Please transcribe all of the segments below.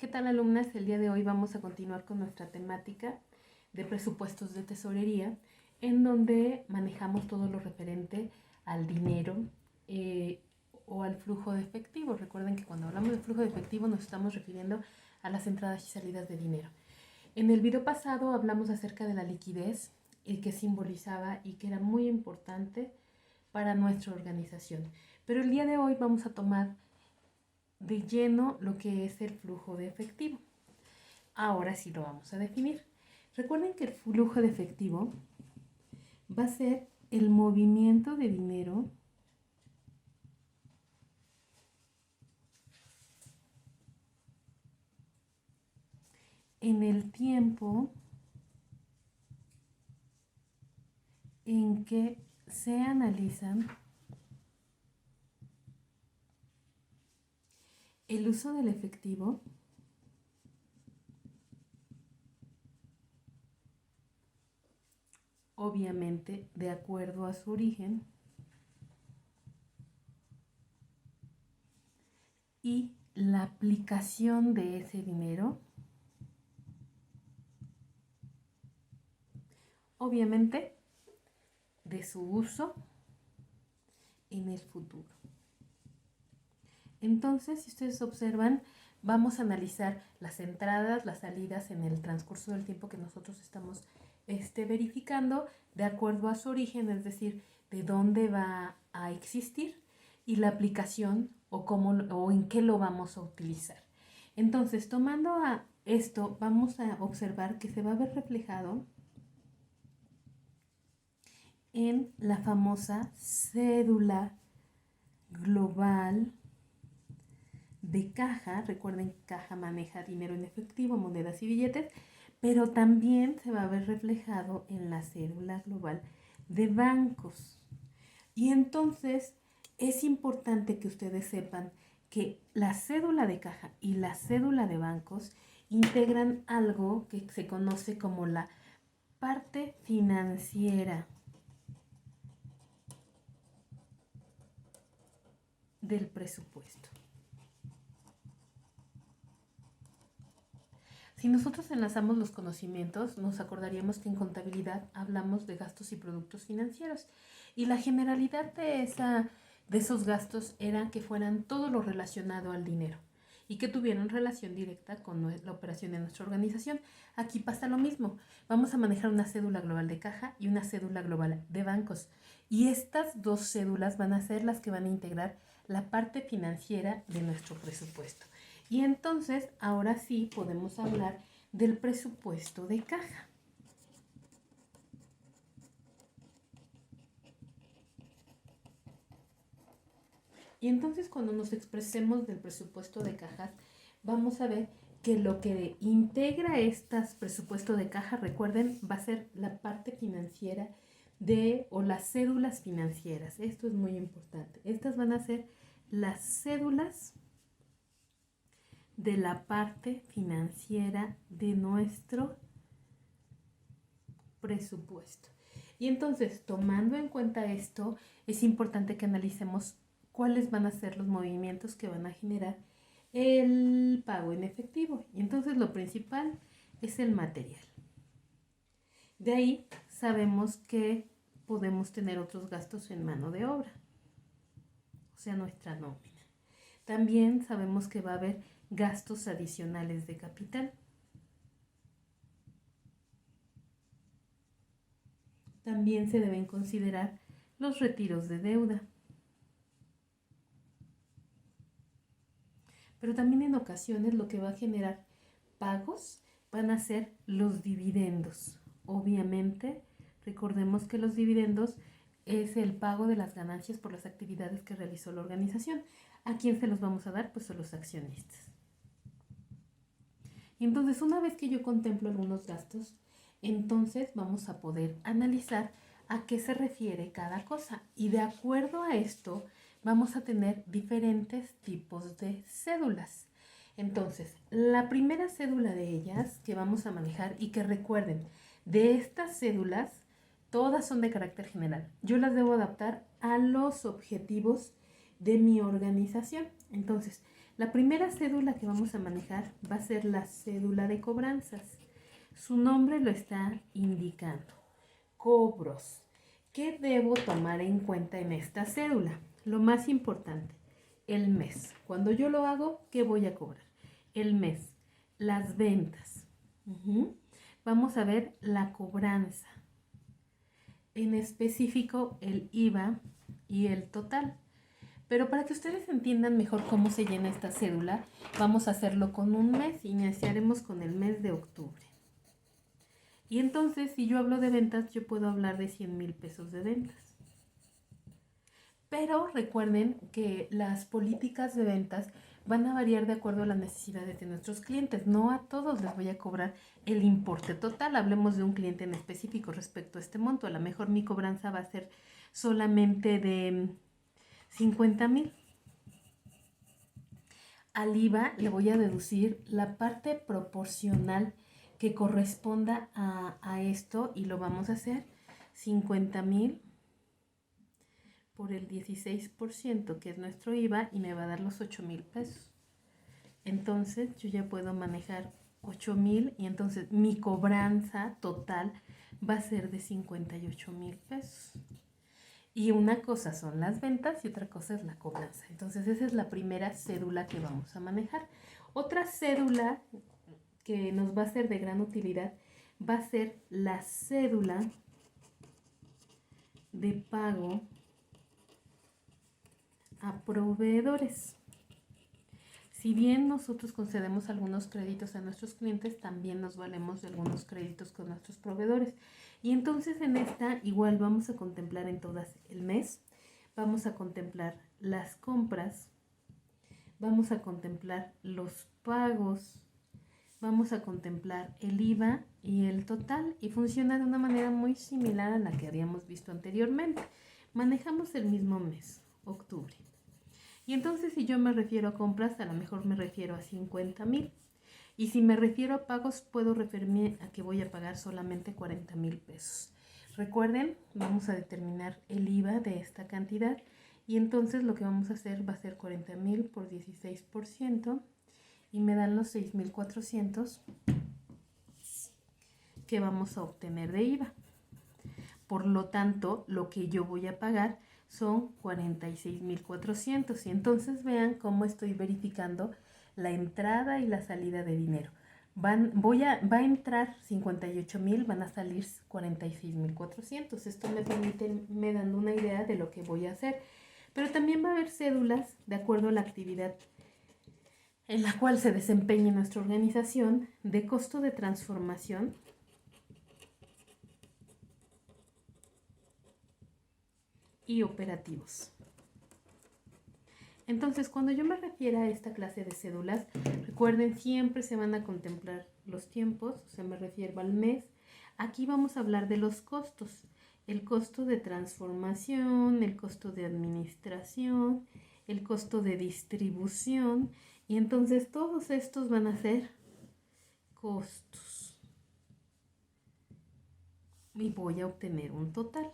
¿Qué tal, alumnas? El día de hoy vamos a continuar con nuestra temática de presupuestos de tesorería, en donde manejamos todo lo referente al dinero o al flujo de efectivo. Recuerden que cuando hablamos de flujo de efectivo nos estamos refiriendo a las entradas y salidas de dinero. En el video pasado hablamos acerca de la liquidez, el que simbolizaba y que era muy importante para nuestra organización. Pero el día de hoy vamos a tomar de lleno lo que es el flujo de efectivo. Ahora sí lo vamos a definir. Recuerden que el flujo de efectivo va a ser el movimiento de dinero en el tiempo en que se analizan el uso del efectivo obviamente de acuerdo a su origen y la aplicación de ese dinero obviamente de su uso en el futuro. Entonces, si ustedes observan, vamos a analizar las entradas, las salidas en el transcurso del tiempo que nosotros estamos verificando de acuerdo a su origen, es decir, de dónde va a existir y la aplicación o en qué lo vamos a utilizar. Entonces, tomando a esto, vamos a observar que se va a ver reflejado en la famosa cédula global de caja. Recuerden que caja maneja dinero en efectivo, monedas y billetes, pero también se va a ver reflejado en la cédula global de bancos. Y entonces es importante que ustedes sepan que la cédula de caja y la cédula de bancos integran algo que se conoce como la parte financiera del presupuesto. Si nosotros enlazamos los conocimientos, nos acordaríamos que en contabilidad hablamos de gastos y productos financieros. Y la generalidad de esos gastos era que fueran todo lo relacionado al dinero y que tuvieran relación directa con la operación de nuestra organización. Aquí pasa lo mismo. Vamos a manejar una cédula global de caja y una cédula global de bancos. Y estas dos cédulas van a ser las que van a integrar la parte financiera de nuestro presupuesto. Y entonces, ahora sí podemos hablar del presupuesto de caja. Y entonces, cuando nos expresemos del presupuesto de cajas, vamos a ver que lo que integra estas presupuestos de caja, recuerden, va a ser la parte financiera o las cédulas financieras. Esto es muy importante. Estas van a ser las cédulas de la parte financiera de nuestro presupuesto. Y entonces, tomando en cuenta esto, es importante que analicemos cuáles van a ser los movimientos que van a generar el pago en efectivo. Y entonces lo principal es el material. De ahí sabemos que podemos tener otros gastos en mano de obra, o sea, nuestra nómina. También sabemos que va a haber gastos adicionales de capital. También se deben considerar los retiros de deuda. Pero también en ocasiones lo que va a generar pagos van a ser los dividendos. Obviamente, recordemos que los dividendos es el pago de las ganancias por las actividades que realizó la organización. ¿A quién se los vamos a dar? Pues a los accionistas. Entonces, una vez que yo contemplo algunos gastos, entonces vamos a poder analizar a qué se refiere cada cosa. Y de acuerdo a esto, vamos a tener diferentes tipos de cédulas. Entonces, la primera cédula de ellas que vamos a manejar, y que recuerden, de estas cédulas, todas son de carácter general. Yo las debo adaptar a los objetivos de mi organización. Entonces, La primera cédula que vamos a manejar va a ser la cédula de cobranzas. Su nombre lo está indicando. Cobros. ¿Qué debo tomar en cuenta en esta cédula? Lo más importante, el mes. Cuando yo lo hago, ¿qué voy a cobrar? El mes. Las ventas. Vamos a ver la cobranza. En específico, el IVA y el total. Pero para que ustedes entiendan mejor cómo se llena esta cédula, vamos a hacerlo con un mes. Iniciaremos con el mes de octubre. Y entonces, si yo hablo de ventas, yo puedo hablar de 100,000 pesos de ventas. Pero recuerden que las políticas de ventas van a variar de acuerdo a las necesidades de nuestros clientes. No a todos les voy a cobrar el importe total. Hablemos de un cliente en específico respecto a este monto. A lo mejor mi cobranza va a ser solamente de 50,000. Al IVA le voy a deducir la parte proporcional que corresponda a esto y lo vamos a hacer 50,000 por el 16% que es nuestro IVA y me va a dar los 8,000 pesos. Entonces yo ya puedo manejar 8,000 y entonces mi cobranza total va a ser de 58,000 pesos. Y una cosa son las ventas y otra cosa es la cobranza. Entonces esa es la primera cédula que vamos a manejar. Otra cédula que nos va a ser de gran utilidad va a ser la cédula de pago a proveedores. Si bien nosotros concedemos algunos créditos a nuestros clientes, también nos valemos de algunos créditos con nuestros proveedores. Y entonces en esta igual vamos a contemplar en todas el mes, vamos a contemplar las compras, vamos a contemplar los pagos, vamos a contemplar el IVA y el total y funciona de una manera muy similar a la que habíamos visto anteriormente. Manejamos el mismo mes, octubre. Y entonces si yo me refiero a compras, a lo mejor me refiero a 50,000. Y si me refiero a pagos, puedo referirme a que voy a pagar solamente 40,000 pesos. Recuerden, vamos a determinar el IVA de esta cantidad. Y entonces lo que vamos a hacer va a ser 40,000 por 16%. Y me dan los 6,400 que vamos a obtener de IVA. Por lo tanto, lo que yo voy a pagar son 46,400 y entonces vean cómo estoy verificando la entrada y la salida de dinero. Va a entrar 58,000, van a salir 46,400. Esto me permite, me dando una idea de lo que voy a hacer. Pero también va a haber cédulas de acuerdo a la actividad en la cual se desempeña nuestra organización de costo de transformación y operativos. Entonces, cuando yo me refiero a esta clase de cédulas, recuerden, siempre se van a contemplar los tiempos, o sea, me refiero al mes. Aquí vamos a hablar de los costos, el costo de transformación, el costo de administración, el costo de distribución, y entonces todos estos van a ser costos. Y voy a obtener un total.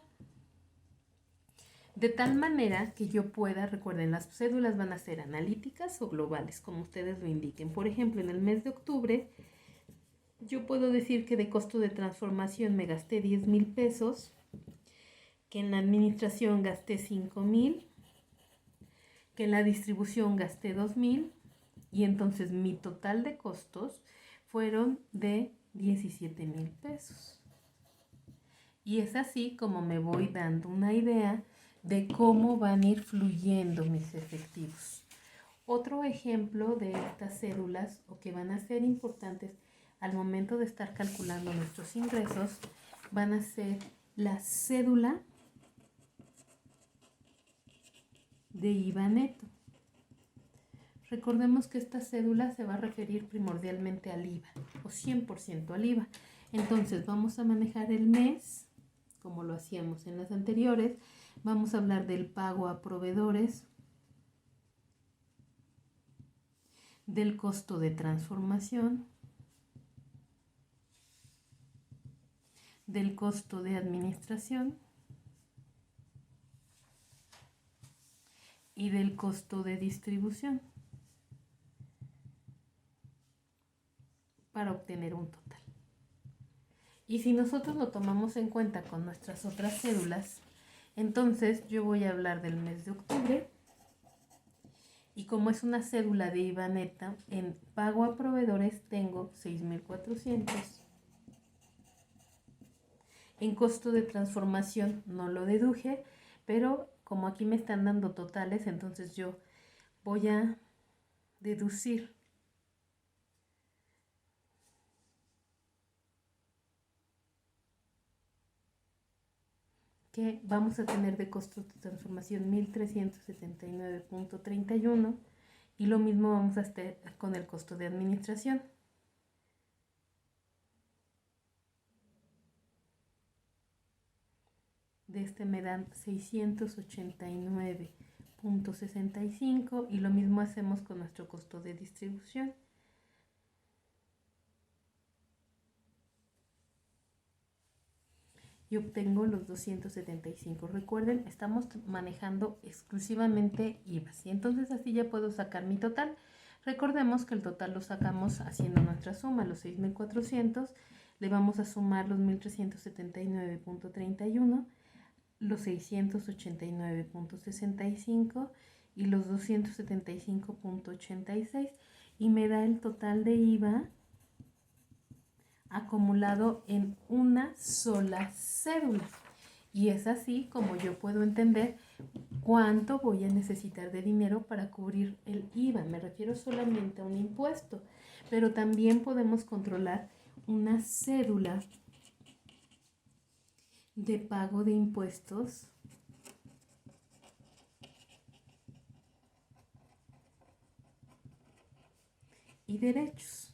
De tal manera que yo pueda, recuerden, las cédulas van a ser analíticas o globales, como ustedes lo indiquen. Por ejemplo, en el mes de octubre, yo puedo decir que de costo de transformación me gasté 10,000 pesos, que en la administración gasté 5,000, que en la distribución gasté 2,000, y entonces mi total de costos fueron de 17,000 pesos. Y es así como me voy dando una idea de cómo van a ir fluyendo mis efectivos. Otro ejemplo de estas cédulas o que van a ser importantes al momento de estar calculando nuestros ingresos van a ser la cédula de IVA neto. Recordemos que esta cédula se va a referir primordialmente al IVA o 100% al IVA. Entonces vamos a manejar el mes como lo hacíamos en las anteriores. Vamos a hablar del pago a proveedores, del costo de transformación, del costo de administración y del costo de distribución. para obtener un total. Y si nosotros lo tomamos en cuenta con nuestras otras cédulas, entonces yo voy a hablar del mes de octubre. Y como es una cédula de IVA neta, en pago a proveedores tengo 6,400. En costo de transformación no lo deduje, pero como aquí me están dando totales, entonces yo voy a deducir que vamos a tener de costo de transformación 1,379,31 y lo mismo vamos a hacer con el costo de administración. De este me dan 689,65 y lo mismo hacemos con nuestro costo de distribución. Y obtengo los 275. Recuerden, estamos manejando exclusivamente IVAs y entonces así ya puedo sacar mi total. Recordemos que el total lo sacamos haciendo nuestra suma, los 6,400, le vamos a sumar los 1,379,31, los 689,65 y los 275,86 y me da el total de IVA acumulado en una sola cédula. Y es así como yo puedo entender cuánto voy a necesitar de dinero para cubrir el IVA. Me refiero solamente a un impuesto, pero también podemos controlar una cédula de pago de impuestos y derechos.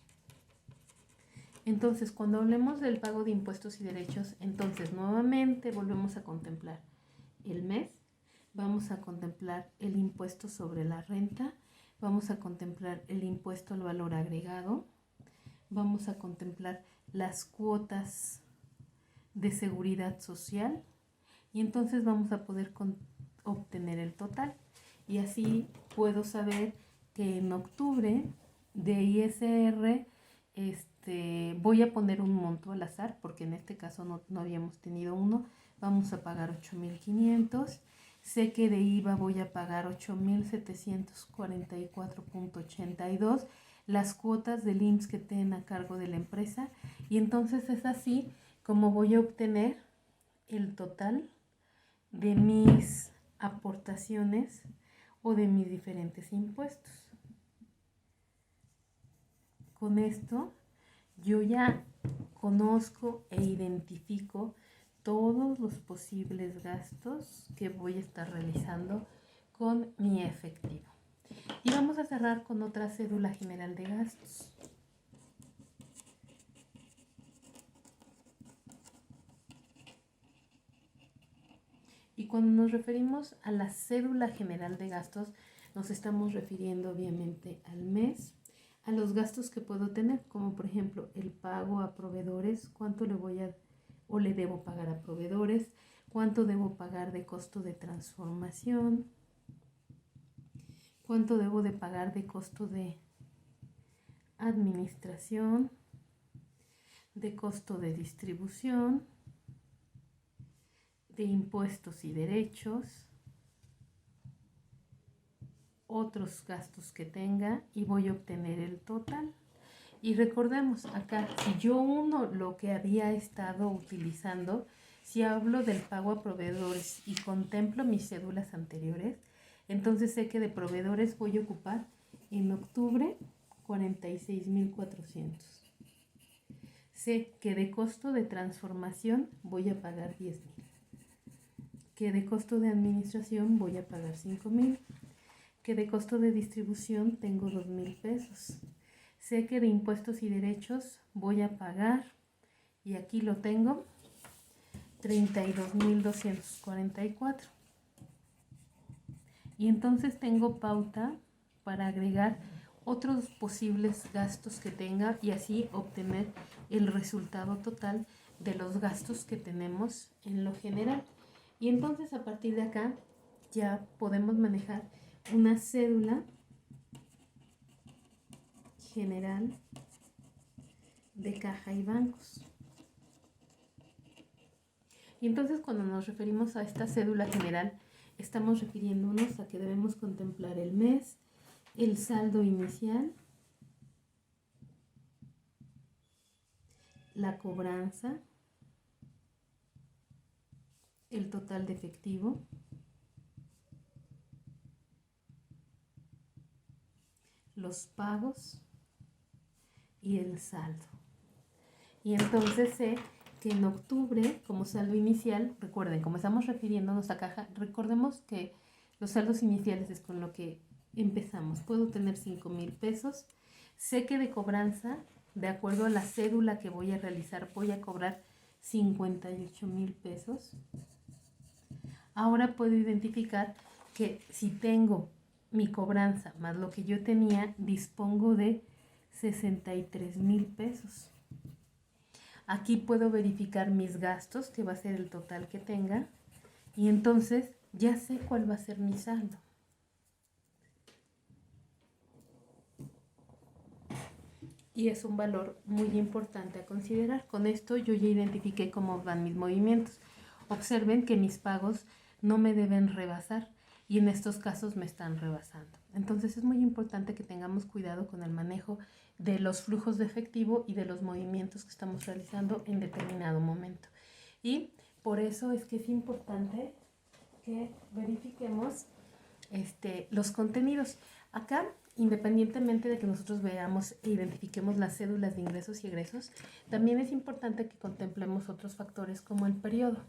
Entonces, cuando hablemos del pago de impuestos y derechos, entonces nuevamente volvemos a contemplar el mes, vamos a contemplar el impuesto sobre la renta, vamos a contemplar el impuesto al valor agregado, vamos a contemplar las cuotas de seguridad social y entonces vamos a poder obtener el total. Y así puedo saber que en octubre de ISR voy a poner un monto al azar porque en este caso no habíamos tenido uno. Vamos a pagar 8,500. Sé que de IVA voy a pagar 8,744,82 las cuotas del IMSS que tienen a cargo de la empresa y entonces es así como voy a obtener el total de mis aportaciones o de mis diferentes impuestos. Con esto yo ya conozco e identifico todos los posibles gastos que voy a estar realizando con mi efectivo. Y vamos a cerrar con otra cédula general de gastos. Y cuando nos referimos a la cédula general de gastos, nos estamos refiriendo obviamente al mes, a los gastos que puedo tener, como por ejemplo el pago a proveedores, cuánto le voy a o le debo pagar a proveedores, cuánto debo pagar de costo de transformación, cuánto debo de pagar de costo de administración, de costo de distribución, de impuestos y derechos, otros gastos que tenga y voy a obtener el total. Y recordemos acá, si yo uno lo que había estado utilizando, si hablo del pago a proveedores y contemplo mis cédulas anteriores, entonces sé que de proveedores voy a ocupar en octubre 46,400. Sé que de costo de transformación voy a pagar 10,000. Que de costo de administración voy a pagar 5,000. Que de costo de distribución tengo 2,000 pesos. Sé que de impuestos y derechos voy a pagar, y aquí lo tengo, 32,244. Y entonces tengo pauta para agregar otros posibles gastos que tenga y así obtener el resultado total de los gastos que tenemos en lo general. Y entonces a partir de acá ya podemos manejar una cédula general de caja y bancos. Y entonces cuando nos referimos a esta cédula general, estamos refiriéndonos a que debemos contemplar el mes, el saldo inicial, la cobranza, el total de efectivo, los pagos y el saldo. Y entonces sé que en octubre, como saldo inicial, recuerden, como estamos refiriéndonos a caja, recordemos que los saldos iniciales es con lo que empezamos. Puedo tener 5,000 pesos. Sé que de cobranza, de acuerdo a la cédula que voy a realizar, voy a cobrar 58,000 pesos. Ahora puedo identificar que si tengo mi cobranza más lo que yo tenía, dispongo de 63,000 pesos. Aquí puedo verificar mis gastos, que va a ser el total que tenga, y entonces ya sé cuál va a ser mi saldo. Y es un valor muy importante a considerar. Con esto yo ya identifiqué cómo van mis movimientos. Observen que mis pagos no me deben rebasar y en estos casos me están rebasando. Entonces es muy importante que tengamos cuidado con el manejo de los flujos de efectivo y de los movimientos que estamos realizando en determinado momento. Y por eso es que es importante que verifiquemos los contenidos. Acá, independientemente de que nosotros veamos e identifiquemos las cédulas de ingresos y egresos, también es importante que contemplemos otros factores como el periodo.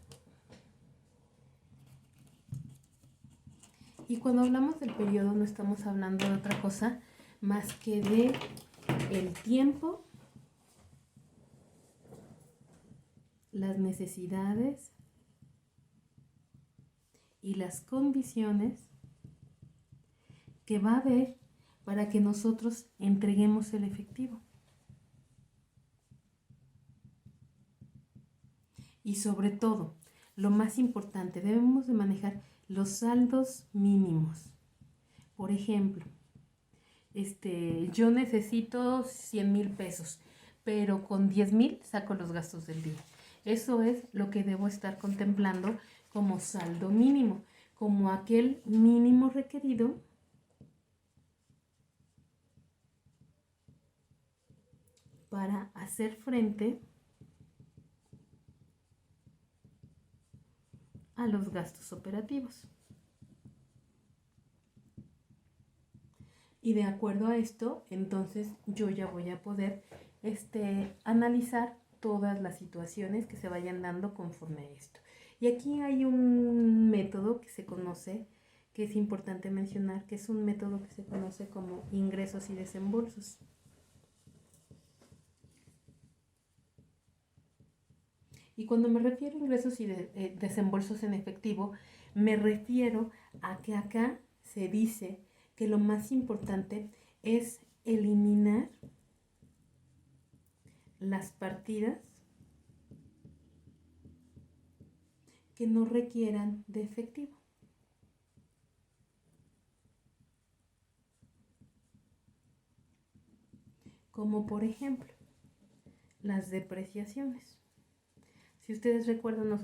Y cuando hablamos del periodo no estamos hablando de otra cosa más que de el tiempo, las necesidades y las condiciones que va a haber para que nosotros entreguemos el efectivo. Y sobre todo, lo más importante, debemos de manejar los saldos mínimos. Por ejemplo, yo necesito 100,000 pesos, pero con 10,000 saco los gastos del día. Eso es lo que debo estar contemplando como saldo mínimo, como aquel mínimo requerido para hacer frente a los gastos operativos. Y de acuerdo a esto, entonces yo ya voy a poder analizar todas las situaciones que se vayan dando conforme a esto. Y aquí hay un método que se conoce, que es importante mencionar, que es un método que se conoce como ingresos y desembolsos. Y cuando me refiero a ingresos y desembolsos en efectivo, me refiero a que acá se dice que lo más importante es eliminar las partidas que no requieran de efectivo. Como por ejemplo, las depreciaciones. Si ustedes recuerdan,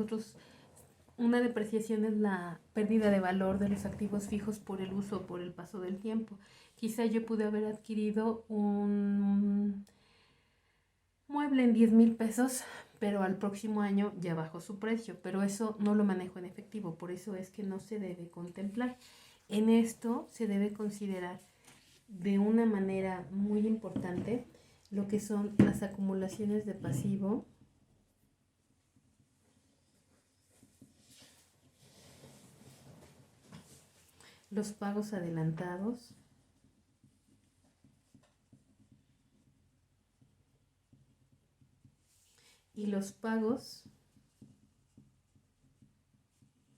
una depreciación es la pérdida de valor de los activos fijos por el uso o por el paso del tiempo. Quizá yo pude haber adquirido un mueble en 10,000 pesos, pero al próximo año ya bajó su precio, pero eso no lo manejo en efectivo, por eso es que no se debe contemplar. En esto se debe considerar de una manera muy importante lo que son las acumulaciones de pasivo, los pagos adelantados, y los pagos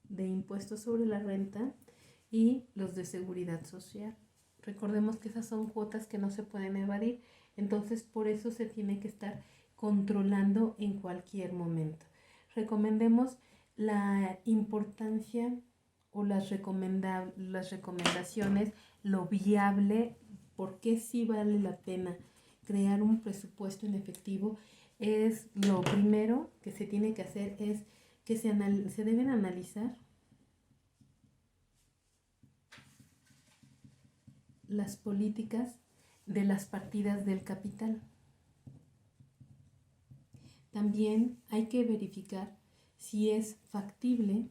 de impuestos sobre la renta y los de seguridad social. Recordemos que esas son cuotas que no se pueden evadir, entonces por eso se tiene que estar controlando en cualquier momento. Recomendemos la importancia o las recomendaciones, lo viable, por qué sí vale la pena crear un presupuesto en efectivo, es lo primero que se tiene que hacer es que se deben analizar las políticas de las partidas del capital. También hay que verificar si es factible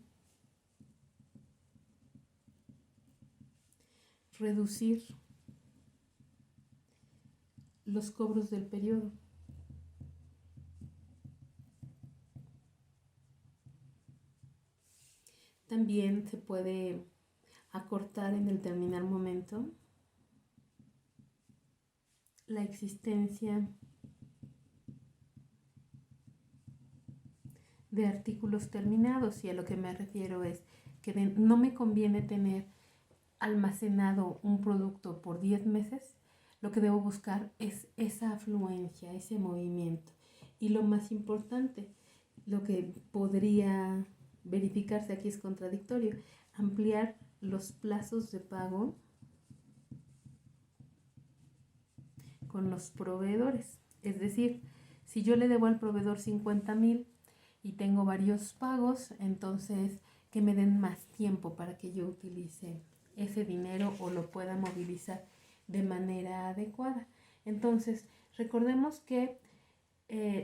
reducir los cobros del periodo. También se puede acortar en determinado momento la existencia de artículos terminados, y a lo que me refiero es que no me conviene tener almacenado un producto por 10 meses. Lo que debo buscar es esa afluencia, ese movimiento. Y lo más importante, lo que podría verificarse aquí es contradictorio, ampliar los plazos de pago con los proveedores. Es decir, si yo le debo al proveedor 50,000 y tengo varios pagos, entonces que me den más tiempo para que yo utilice ese dinero o lo pueda movilizar de manera adecuada. Entonces, recordemos que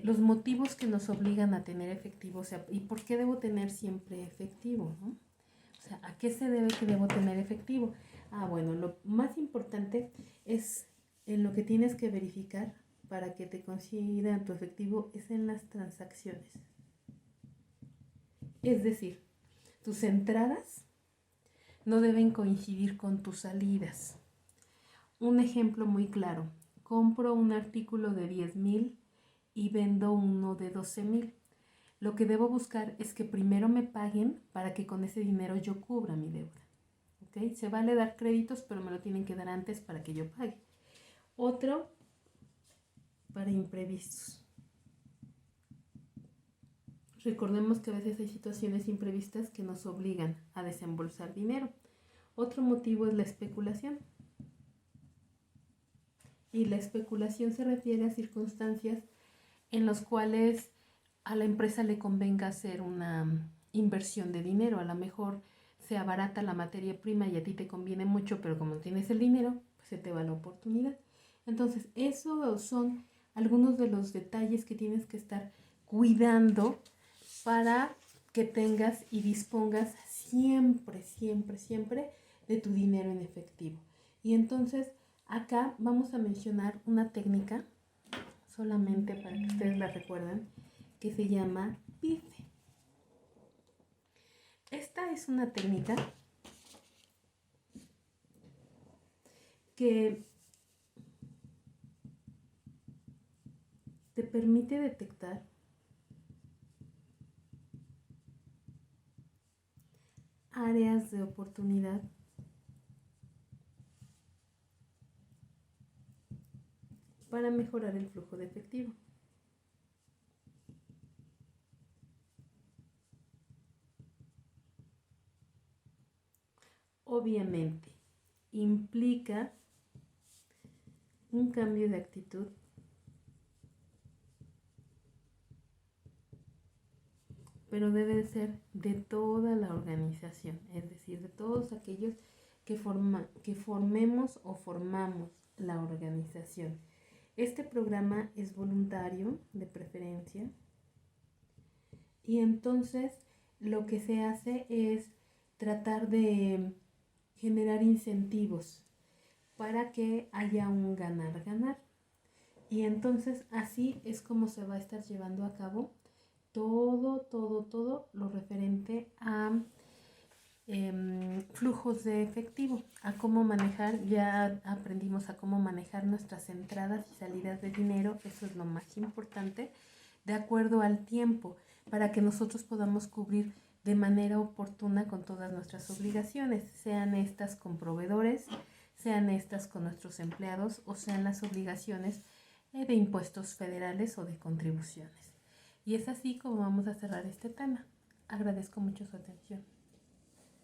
los motivos que nos obligan a tener efectivo, o sea, ¿y por qué debo tener siempre efectivo, ¿no? O sea, ¿a qué se debe que debo tener efectivo? Bueno, lo más importante es en lo que tienes que verificar para que te consideran tu efectivo es en las transacciones. Es decir, tus entradas no deben coincidir con tus salidas. Un ejemplo muy claro, compro un artículo de 10,000 y vendo uno de 12,000. Lo que debo buscar es que primero me paguen para que con ese dinero yo cubra mi deuda. ¿Okay? Se vale dar créditos, pero me lo tienen que dar antes para que yo pague. Otro, para imprevistos. Recordemos que a veces hay situaciones imprevistas que nos obligan a desembolsar dinero. Otro motivo es la especulación. Y la especulación se refiere a circunstancias en las cuales a la empresa le convenga hacer una inversión de dinero. A lo mejor se abarata la materia prima y a ti te conviene mucho, pero como no tienes el dinero, pues se te va la oportunidad. Entonces, esos son algunos de los detalles que tienes que estar cuidando para que tengas y dispongas siempre, siempre, siempre de tu dinero en efectivo. Y entonces, acá vamos a mencionar una técnica, solamente para que ustedes la recuerden, que se llama PIFE. Esta es una técnica que te permite detectar áreas de oportunidad para mejorar el flujo de efectivo. Obviamente, implica un cambio de actitud pero debe ser de toda la organización, es decir, de todos aquellos que formemos o formamos la organización. Este programa es voluntario, de preferencia, y entonces lo que se hace es tratar de generar incentivos para que haya un ganar-ganar. Y entonces así es como se va a estar llevando a cabo todo lo referente a flujos de efectivo, a cómo manejar. Ya aprendimos a cómo manejar nuestras entradas y salidas de dinero, eso es lo más importante, de acuerdo al tiempo, para que nosotros podamos cubrir de manera oportuna con todas nuestras obligaciones, sean estas con proveedores, sean estas con nuestros empleados o sean las obligaciones de impuestos federales o de contribuciones. Y es así como vamos a cerrar este tema. Agradezco mucho su atención.